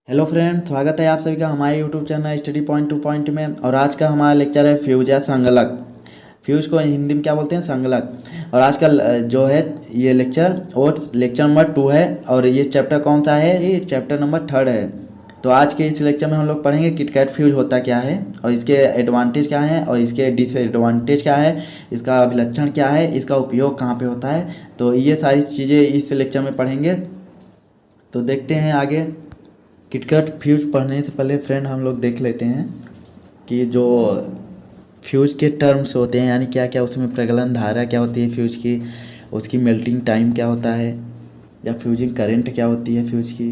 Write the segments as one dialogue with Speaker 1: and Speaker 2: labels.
Speaker 1: Hello friend, स्वागत है आप सभी का हमारे YouTube channel study point two point में। और आज का हमारा लेक्चर है फ्यूज या संगलक। फ्यूज को हिंदी में क्या बोलते हैं? संगलक। और आज का जो है ये लेक्चर वो लेक्चर नंबर 2 है। और ये चैप्टर कौन सा है? ये चैप्टर नंबर 3 है। तो आज के इस लेक्चर में हम लोग पढ़ेंगे किटकैट फ्यूज होता क्या है, और इसके एडवांटेज क्या है, और इसके डिसएडवांटेज क्या है, इसका अभिलक्षण क्या है, इसका उपयोग कहाँ पे होता है। तो ये सारी चीज़ें इस लेक्चर में पढ़ेंगे। तो देखते हैं आगे। किटकैट फ्यूज पढ़ने से पहले फ्रेंड हम लोग देख लेते हैं कि जो फ्यूज के टर्म्स होते हैं, यानी क्या क्या उसमें प्रगलन धारा क्या होती है फ्यूज की, उसकी मेल्टिंग टाइम क्या होता है, या फ्यूजिंग करंट क्या होती है फ्यूज की,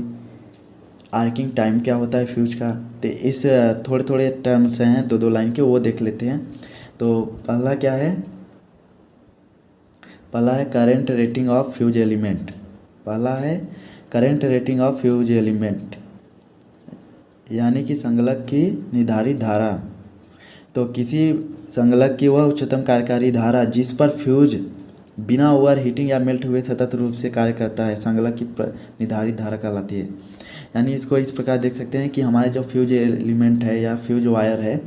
Speaker 1: आर्किंग टाइम क्या होता है फ्यूज का। तो इस थोड़े थोड़े टर्म्स हैं दो दो लाइन के, वो देख लेते हैं। तो पहला क्या है? पहला है current rating of fuse element. पहला है current rating of fuse element, यानी कि संगलक की निर्धारित धारा। तो किसी संगलक की वह उच्चतम कार्यकारी धारा जिस पर फ्यूज बिना ओवर हीटिंग या मेल्ट हुए सतत रूप से कार्य करता है, संगलक की निर्धारित धारा कहलाती है। यानी इसको इस प्रकार देख सकते हैं कि हमारे जो फ्यूज एलिमेंट है या फ्यूज वायर है,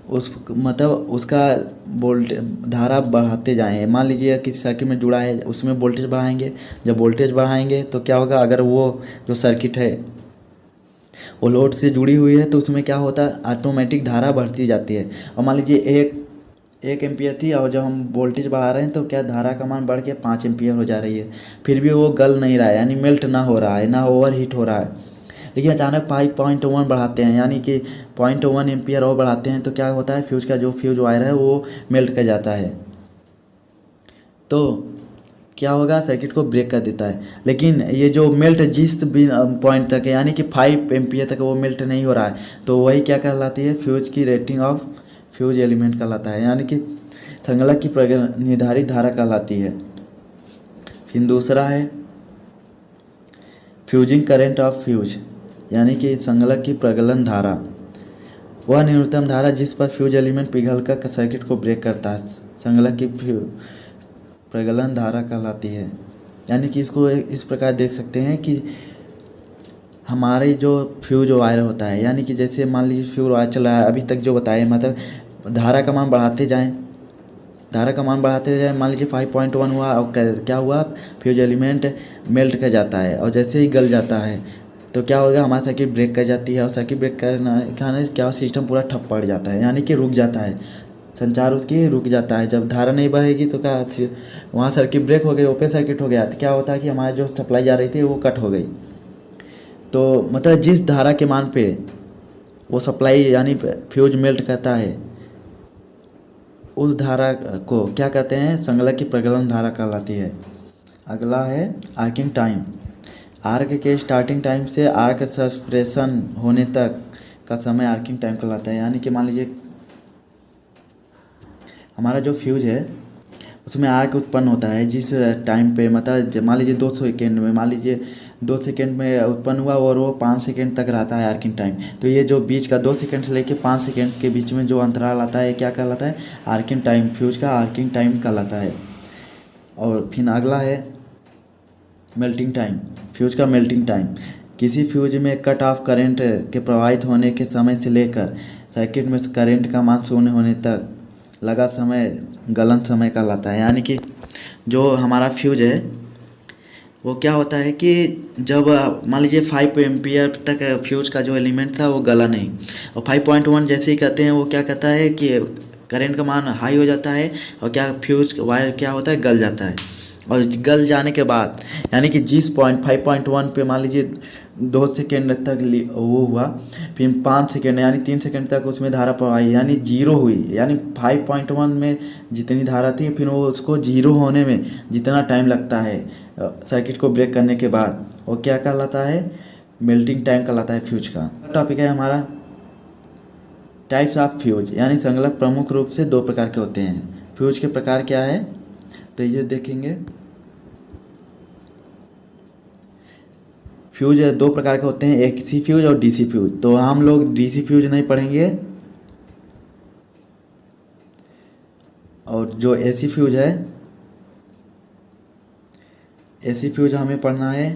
Speaker 1: उस मतलब उसका वोल्ट धारा बढ़ाते जाएं। मान लीजिए किसी सर्किट में जुड़ा है, उसमें वोल्टेज बढ़ाएंगे। जब वोल्टेज बढ़ाएंगे तो क्या होगा? अगर वो जो सर्किट है वो लोड से जुड़ी हुई है तो उसमें क्या होता है? ऑटोमेटिक धारा बढ़ती जाती है। और मान लीजिए एक एम्पियर थी, और जब हम वोल्टेज बढ़ा रहे हैं तो क्या धारा का मान बढ़ के 5 एम्पियर हो जा रही है। फिर भी वो गल नहीं रहा है, यानी मेल्ट ना हो रहा है, ना ओवर हीट हो रहा है। लेकिन अचानक 5.1 बढ़ाते हैं, यानी कि 0.1 एम्पियर और बढ़ाते हैं, तो क्या होता है? फ्यूज का जो फ्यूज वायर है वो मेल्ट कर जाता है। तो क्या होगा? सर्किट को ब्रेक कर देता है। लेकिन ये जो मेल्ट जिस भी पॉइंट तक है, यानी कि 5 एम्पियर तक वो मेल्ट नहीं हो रहा है, तो वही क्या कहलाती है? फ्यूज की रेटिंग ऑफ फ्यूज एलिमेंट कहलाता है, यानी कि संगलक की निर्धारित धारा कहलाती है। फिर दूसरा है फ्यूजिंग करंट ऑफ फ्यूज, यानी कि संगलक की प्रगलन धारा, वह न्यूनतम धारा जिस पर फ्यूज एलिमेंट पिघलकर सर्किट को ब्रेक करता है, संगलक की प्रगलन धारा कहलाती है। यानी कि इसको इस प्रकार देख सकते हैं कि हमारे जो फ्यूज वायर होता है, यानी कि जैसे मान लीजिए फ्यूज वायर चल रहा है, अभी तक जो बताए, मतलब धारा का मान बढ़ाते जाएं, धारा का मान बढ़ाते जाएं। मान लीजिए 5.1 हुआ, और क्या हुआ? फ्यूज एलिमेंट मेल्ट कर जाता है, और जैसे ही गल जाता है तो क्या होगा? हमारा सर्किट ब्रेक कर जाती है, और सर्किट ब्रेक करने क्या सिस्टम पूरा ठप पड़ जाता है, यानी कि रुक जाता है, संचार उसकी रुक जाता है। जब धारा नहीं बहेगी तो क्या वहाँ सर्किट ब्रेक हो गई, ओपन सर्किट हो गया, तो क्या होता है कि हमारी जो सप्लाई जा रही थी वो कट हो गई। तो मतलब जिस धारा के मान पे वो सप्लाई यानी फ्यूज मेल्ट करता है, उस धारा को क्या कहते हैं? संगलक की प्रगलन धारा कहलाती है। अगला है आर्किंग टाइम। आर्क के स्टार्टिंग टाइम से आर्क सस्पेंशन होने तक का समय आर्किंग टाइम कहलाता है। यानी कि मान लीजिए हमारा जो फ्यूज है उसमें आर्क उत्पन्न होता है जिस टाइम पे, मतलब मान लीजिए 2 सेकेंड में, मान लीजिए 2 सेकेंड में उत्पन्न हुआ, और वो 5 सेकेंड तक रहता है आर्किंग टाइम। तो ये जो बीच का 2 सेकेंड से लेके 5 सेकेंड के बीच में जो अंतराल आता है, क्या कहलाता है? Arcing time. फ्यूज का आर्किंग टाइम कहलाता है। और फिर अगला है मेल्टिंग टाइम। फ्यूज का मेल्टिंग टाइम किसी फ्यूज में कट ऑफ करंट के प्रवाहित होने के समय से लेकर सर्किट में करंट का मान शून्य होने तक लगा समय गलन समय कहलाता है। यानी कि जो हमारा फ्यूज है वो क्या होता है कि जब मान लीजिए 5 एम्पियर तक फ्यूज का जो एलिमेंट था वो गला नहीं, और 5.1 जैसे ही कहते हैं वो क्या कहता है कि करंट का मान हाई हो जाता है, और क्या फ्यूज वायर क्या होता है? गल जाता है। और गल जाने के बाद यानी कि जिस पॉइंट 5.1 पे मान लीजिए 2 सेकेंड तक वो हुआ, फिर 5 सेकेंड यानी 3 सेकेंड तक उसमें धारा प्रवाही यानी जीरो हुई, यानी 5.1 में जितनी धारा थी फिर वो उसको जीरो होने में जितना टाइम लगता है सर्किट को ब्रेक करने के बाद, वो क्या कहलाता है? मेल्टिंग टाइम कहलाता है फ्यूज का। टॉपिक है हमारा टाइप्स ऑफ फ्यूज, यानी संगलक प्रमुख रूप से 2 प्रकार के होते हैं। फ्यूज के प्रकार क्या है तो ये देखेंगे। फ्यूज 2 प्रकार के होते हैं, एसी फ्यूज और डीसी फ्यूज। तो हम लोग डीसी फ्यूज नहीं पढ़ेंगे, और जो एसी फ्यूज है, एसी फ्यूज हमें पढ़ना है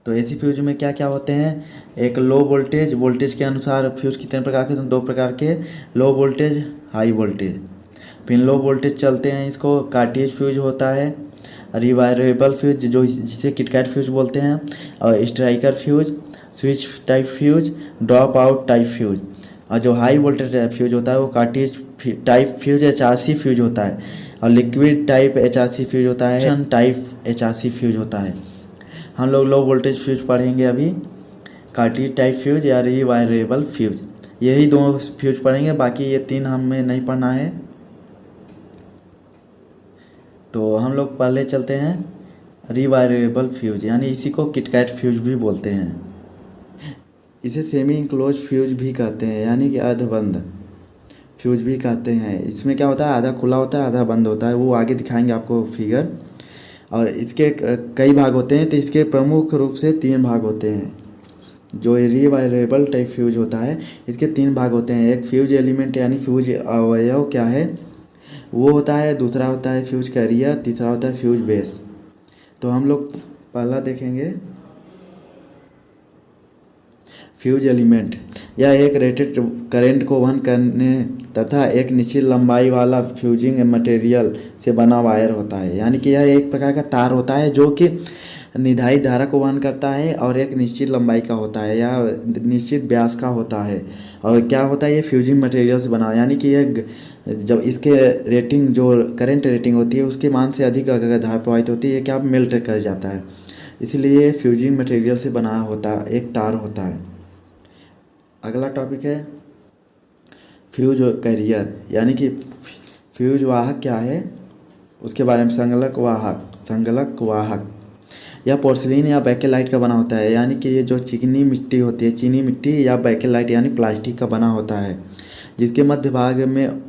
Speaker 1: तो एसी फ्यूज में क्या क्या होते हैं, एक लो वोल्टेज, वोल्टेज के अनुसार फ्यूज कितने प्रकार के, दो प्रकार के, लो वोल्टेज, हाई वोल्टेज। फिर लो वोल्टेज चलते हैं, इसको कार्टेज फ्यूज होता है, रिवायरेबल फ्यूज जो जिसे किटकैट फ्यूज बोलते हैं, और striker fuse, switch type fuse, drop out type fuse. और जो हाई वोल्टेज फ्यूज होता है वो cartridge type fuse HRC fuse होता है, और लिक्विड टाइप एचआरसी फ्यूज होता है, टाइप एचआरसी फ्यूज होता है। हम लोग लो वोल्टेज फ्यूज पढ़ेंगे अभी, कार्टेज टाइप फ्यूज या रिवायरेबल फ्यूज, यही दो फ्यूज पढ़ेंगे, बाकी ये तीन हमें नहीं पढ़ना है। तो हम लोग पहले चलते हैं रिवायरेबल फ्यूज, यानी इसी को किटकैट फ्यूज भी बोलते हैं। इसे सेमी इंक्लोज फ्यूज भी कहते हैं, यानी कि अर्धबंद फ्यूज भी कहते हैं। इसमें क्या होता है, आधा खुला होता है आधा बंद होता है, वो आगे दिखाएंगे आपको फिगर। और इसके कई भाग होते हैं, तो इसके प्रमुख रूप से तीन भाग होते हैं। जो रिवायरेबल टाइप फ्यूज होता है इसके तीन भाग होते हैं, एक फ्यूज एलिमेंट यानी फ्यूज अवयव क्या है वो होता है, दूसरा होता है फ्यूज कैरियर, तीसरा होता है फ्यूज बेस। तो हम लोग पहला देखेंगे फ्यूज एलिमेंट। यह एक रेटेड करंट को वहन करने तथा एक निश्चित लंबाई वाला फ्यूजिंग मटेरियल से बना वायर होता है, यानी कि यह एक प्रकार का तार होता है जो कि निर्धारित धारा को वहन करता है और एक निश्चित लंबाई का होता है या निश्चित व्यास का होता है। और क्या होता है, ये फ्यूजिंग मटेरियल से बना, यानी कि यह जब इसके रेटिंग जो करंट रेटिंग होती है उसके मान से अधिक अगर धारा प्रवाहित होती है, क्या मेल्ट कर जाता है, इसलिए फ्यूजिंग मटेरियल से बना होता एक तार होता है। अगला टॉपिक है फ्यूज कैरियर, यानी कि फ्यूज वाहक क्या है उसके बारे में। संगलक वाहक यह पोर्सिलीन या बैकेलाइट का बना होता है, यानी कि ये जो चिकनी मिट्टी होती है, चीनी मिट्टी या बैकेलाइट यानी प्लास्टिक का बना होता है, जिसके मध्य भाग में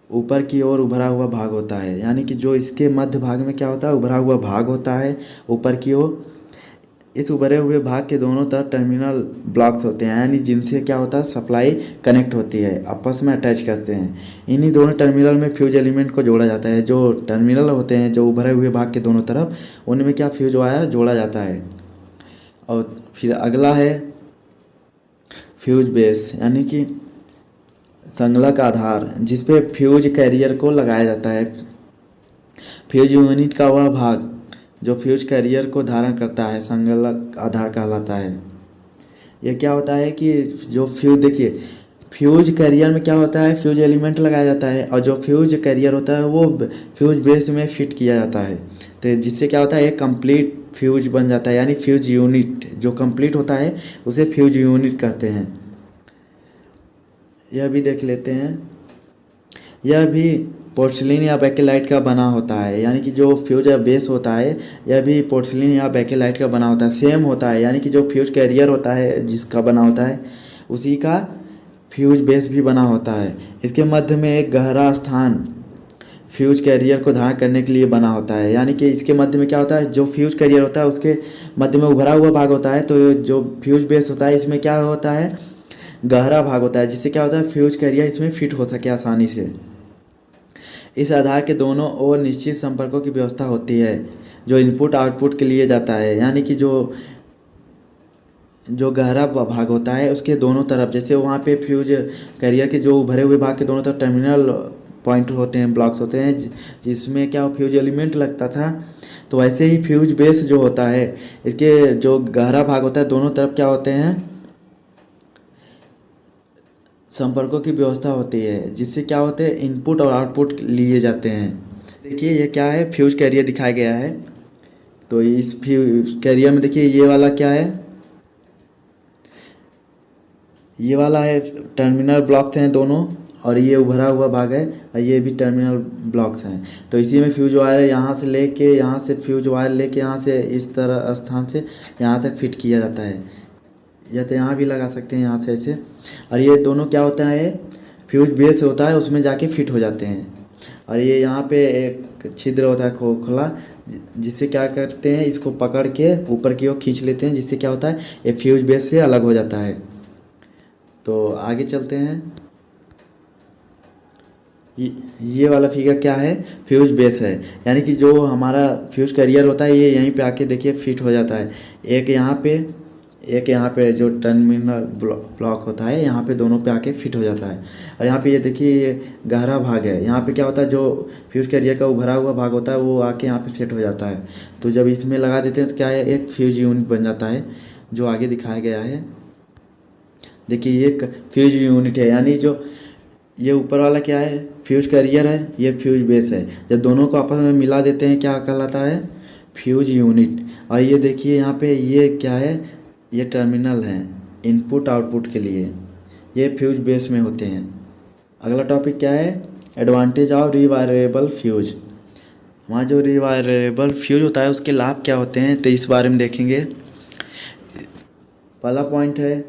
Speaker 1: ऊपर की ओर उभरा हुआ भाग होता है, यानी कि जो इसके मध्य भाग में क्या होता है, उभरा हुआ भाग होता है ऊपर की ओर। इस उभरे हुए भाग के दोनों तरफ टर्मिनल ब्लॉक्स होते हैं, यानी जिनसे क्या होता है सप्लाई कनेक्ट होती है, आपस में अटैच करते हैं। इन्हीं दोनों टर्मिनल में फ्यूज एलिमेंट को जोड़ा जाता है। जो टर्मिनल होते हैं जो उभरे हुए भाग के दोनों तरफ, उनमें क्या फ्यूज वायर जोड़ा जाता है। और फिर अगला है फ्यूज बेस, यानी कि संलग्न आधार जिस पे फ्यूज कैरियर को लगाया जाता है। फ्यूज यूनिट का वह भाग जो फ्यूज कैरियर को धारण करता है संलग्न आधार कहलाता है। यह क्या होता है कि जो फ्यूज, देखिए फ्यूज कैरियर में क्या होता है, फ्यूज एलिमेंट लगाया जाता है और जो फ्यूज कैरियर होता है वो फ्यूज बेस में फिट किया जाता है, तो जिससे क्या होता है एक कंप्लीट फ्यूज बन जाता है, यानी फ्यूज यूनिट जो कंप्लीट होता है उसे फ्यूज यूनिट कहते हैं। यह भी देख लेते हैं, यह भी पोर्सिलीन या बैकेलाइट का बना होता है, यानी कि जो फ्यूज बेस होता है यह भी पोर्सिलीन या बैकेलाइट का बना होता है, सेम होता है, यानी कि जो फ्यूज कैरियर होता है जिसका बना होता है उसी का फ्यूज बेस भी बना होता है। इसके मध्य में एक गहरा स्थान फ्यूज कैरियर को धारण करने के लिए बना होता है, यानी कि इसके मध्य में क्या होता है, जो फ्यूज कैरियर होता है उसके मध्य में उभरा हुआ भाग होता है, तो जो फ्यूज बेस होता है इसमें क्या होता है गहरा भाग होता है, जिससे क्या होता है फ्यूज कैरियर इसमें फिट हो सके आसानी से। इस आधार के दोनों ओर निश्चित संपर्कों की व्यवस्था होती है जो इनपुट आउटपुट के लिए जाता है, यानी कि जो गहरा भाग होता है उसके दोनों तरफ, जैसे वहाँ पे फ्यूज कैरियर के जो भरे हुए भाग के दोनों तरफ टर्मिनल पॉइंट होते हैं, ब्लॉक्स होते हैं, जिसमें क्या फ्यूज एलिमेंट लगता था, तो वैसे ही फ्यूज बेस जो होता है इसके जो गहरा भाग होता है दोनों तरफ क्या होते हैं संपर्कों की व्यवस्था होती है, जिससे क्या होते हैं इनपुट और आउटपुट लिए जाते हैं। देखिए ये क्या है, फ्यूज कैरियर दिखाया गया है। तो इस फ्यूज कैरियर में देखिए ये वाला क्या है, ये वाला है टर्मिनल ब्लॉक्स हैं दोनों, और ये उभरा हुआ भाग है और ये भी टर्मिनल ब्लॉक्स हैं। तो इसी में फ्यूज वायर यहाँ से लेके यहाँ से फ्यूज वायर लेके यहाँ से इस तरह स्थान से यहाँ तक फिट किया जाता है, या तो यहाँ भी लगा सकते हैं यहाँ से ऐसे। और ये दोनों क्या होता है फ्यूज बेस होता है उसमें जाके फिट हो जाते हैं, और ये यहाँ पे एक छिद्र होता है खोखला, जिससे क्या करते हैं इसको पकड़ के ऊपर की ओर खींच लेते हैं, जिससे क्या होता है ये फ्यूज बेस से अलग हो जाता है। तो आगे चलते हैं, ये ये वाला फिगर क्या है, फ्यूज बेस है। यानी कि जो हमारा फ्यूज कैरियर होता है ये यहीं पे आके देखिए फिट हो जाता है। एक यहाँ पे जो टर्मिनल ब्लॉक होता है यहाँ पे दोनों पे आके फिट हो जाता है। और यहाँ पे ये देखिए ये गहरा भाग है, यहाँ पे क्या होता है जो फ्यूज कैरियर का भरा हुआ भाग होता है वो आके यहाँ पे सेट हो जाता है। तो जब इसमें लगा देते हैं तो क्या है, एक फ्यूज यूनिट बन जाता है जो आगे दिखाया गया है। देखिए ये एक फ्यूज यूनिट है, यानी जो ये ऊपर वाला क्या है, फ्यूज कैरियर है, ये फ्यूज बेस है। जब दोनों को आपस में मिला देते हैं क्या कहलाता है, फ्यूज यूनिट। और ये देखिए यहाँ पे ये क्या है, ये टर्मिनल है इनपुट आउटपुट के लिए, ये फ्यूज बेस में होते हैं। अगला टॉपिक क्या है, एडवांटेज ऑफ रिवायरेबल फ्यूज। हमारा जो रिवायरेबल फ्यूज होता है उसके लाभ क्या होते हैं तो इस बारे में देखेंगे। पहला पॉइंट है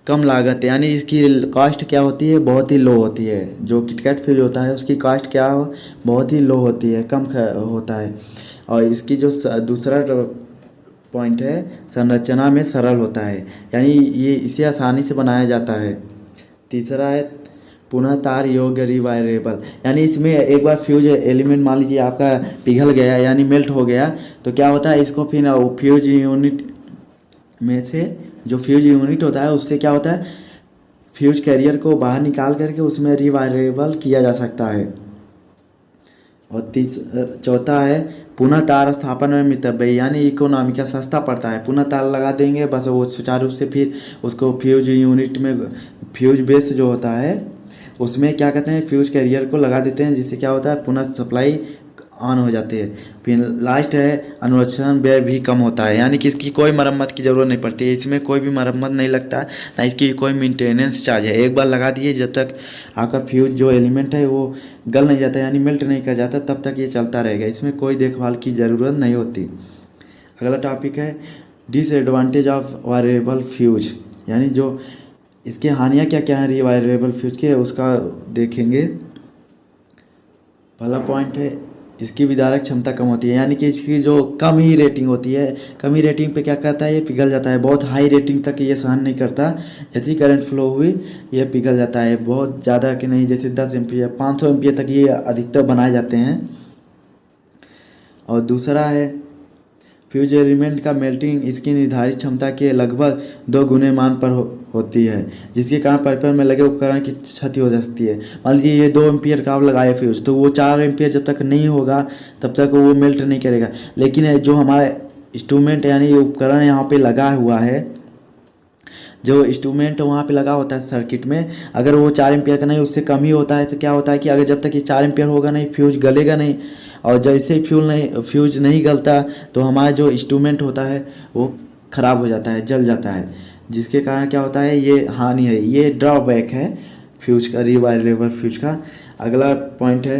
Speaker 1: कम लागत, यानी इसकी कॉस्ट क्या होती है, बहुत ही लो होती है। जो किटकैट फ्यूज होता है उसकी कॉस्ट क्या बहुत ही लो होती है, कम होता है। और इसकी जो दूसरा पॉइंट है, संरचना में सरल होता है, यानी ये इसे आसानी से बनाया जाता है। तीसरा है पुनः तार योग्य रिवायरेबल, यानी इसमें एक बार फ्यूज एलिमेंट मान लीजिए आपका पिघल गया यानी मेल्ट हो गया तो क्या होता है, इसको फिर फ्यूज यूनिट में से जो फ्यूज यूनिट होता है उससे क्या होता है, फ्यूज कैरियर को बाहर निकाल करके उसमें रिवायरेबल किया जा सकता है। और चौथा है पुनः तार स्थापन में मितव्ययी, यानी इकोनॉमिकल सस्ता पड़ता है। पुनः तार लगा देंगे बस वो सुचारू रूप से फिर उसको फ्यूज यूनिट में फ्यूज बेस जो होता है उसमें क्या कहते हैं, फ्यूज कैरियर को लगा देते हैं, जिससे क्या होता है पुनः सप्लाई ऑन हो जाती है। फिर लास्ट है अनुरक्षण व्यय भी कम होता है, यानी कि इसकी कोई मरम्मत की ज़रूरत नहीं पड़ती है। इसमें कोई भी मरम्मत नहीं लगता है, ना इसकी कोई मेंटेनेंस चार्ज है। एक बार लगा दिए जब तक आपका फ्यूज जो एलिमेंट है वो गल नहीं जाता यानी मेल्ट नहीं कर जाता तब तक ये चलता रहेगा, इसमें कोई देखभाल की ज़रूरत नहीं होती। अगला टॉपिक है डिसएडवांटेज ऑफ वायरेबल फ्यूज, यानी जो इसके हानियाँ क्या क्या हैं रिवायरेबल फ्यूज के उसका देखेंगे। पहला पॉइंट है इसकी विदारक क्षमता कम होती है, यानी कि इसकी जो कम ही रेटिंग होती है, कम ही रेटिंग पे क्या कहता है ये पिघल जाता है। बहुत हाई रेटिंग तक ये सहन नहीं करता, जैसी करंट फ्लो हुई ये पिघल जाता है। बहुत ज़्यादा कि नहीं, जैसे 10 एम्पियर 500 एम्पियर तक ये अधिकतर बनाए जाते हैं। और दूसरा है फ्यूज एलिमेंट का मेल्टिंग इसकी निर्धारित क्षमता के लगभग 2 गुने मान पर होती है, जिसके कारण परिपथ में लगे उपकरण की क्षति हो सकती है। मान लीजिए ये 2 एम्पियर का आप लगाए फ्यूज, तो वो 4 एम्पियर जब तक नहीं होगा तब तक वो मेल्ट नहीं करेगा। लेकिन जो हमारा इंस्ट्रूमेंट यानी ये उपकरण यहाँ पे लगा हुआ है, जो इंस्ट्रूमेंट वहाँ पे लगा होता है सर्किट में, अगर वो 4 एम्पियर का नहीं उससे कम ही होता है तो क्या होता है कि अगर जब तक ये 4 एम्पियर होगा नहीं फ्यूज गलेगा नहीं। और जैसे ही फ्यूज नहीं गलता तो हमारा जो इंस्ट्रूमेंट होता है वो ख़राब हो जाता है, जल जाता है, जिसके कारण क्या होता है ये हानि है, ये ड्रॉबैक है फ्यूज का, रिवायरेबल फ्यूज का। अगला पॉइंट है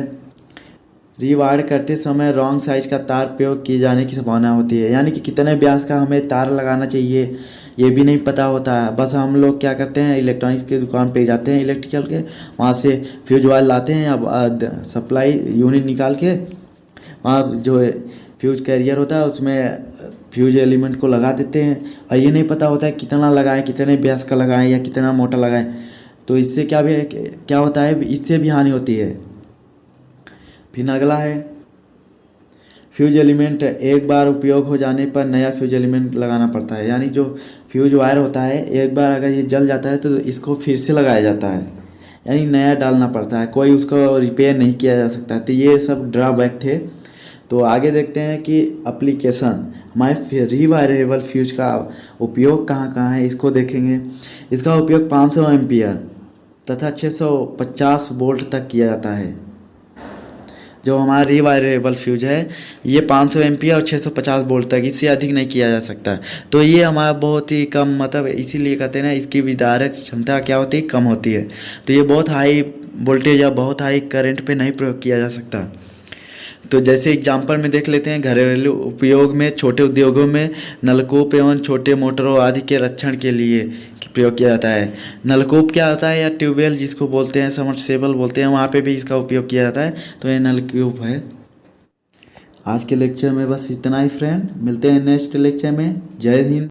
Speaker 1: रिवायर करते समय रॉन्ग साइज का तार प्रयोग किए जाने की संभावना होती है, यानी कि कितने व्यास का हमें तार लगाना चाहिए ये भी नहीं पता होता है। बस हम लोग क्या करते हैं इलेक्ट्रॉनिक्स की दुकान पे जाते हैं इलेक्ट्रिकल के, वहाँ से फ्यूज वायर लाते हैं, अब सप्लाई यूनिट निकाल के वहाँ जो फ्यूज कैरियर होता है उसमें फ्यूज एलिमेंट को लगा देते हैं, और ये नहीं पता होता है कितना लगाएं, कितने व्यास का लगाएं या कितना मोटा लगाएं। तो इससे क्या होता है, इससे भी हानि होती है। फिर अगला है फ्यूज एलिमेंट एक बार उपयोग हो जाने पर नया फ्यूज एलिमेंट लगाना पड़ता है, यानी जो फ्यूज वायर होता है एक बार अगर ये जल जाता है तो इसको फिर से लगाया जाता है, यानी नया डालना पड़ता है, कोई उसको रिपेयर नहीं किया जा सकता। तो ये सब ड्रॉबैक थे। तो आगे देखते हैं कि एप्लीकेशन हमारे रिवायरेबल फ्यूज का उपयोग कहाँ कहाँ है, इसको देखेंगे। इसका उपयोग 500 एम्पियर तथा 650 वोल्ट तक किया जाता है। जो हमारा रिवायरेबल फ्यूज है ये 500 एम्पियर और 650 वोल्ट तक, इससे अधिक नहीं किया जा सकता। तो ये हमारा बहुत ही कम, मतलब इसीलिए कहते हैं ना इसकी विदारक क्षमता क्या होती है, कम होती है। तो ये बहुत हाई वोल्टेज या बहुत हाई करंट पे नहीं प्रयोग किया जा सकता। तो जैसे एग्जांपल में देख लेते हैं, घरेलू उपयोग में, छोटे उद्योगों में नलकूप एवं छोटे मोटरों आदि के रक्षण के लिए प्रयोग किया जाता है। नलकूप क्या होता है या ट्यूबवेल जिसको बोलते हैं, सबमर्सिबल बोलते हैं, वहाँ पे भी इसका उपयोग किया जाता है। तो ये नलकूप है। आज के लेक्चर में बस इतना ही फ्रेंड, मिलते हैं नेक्स्ट लेक्चर में। जय हिंद।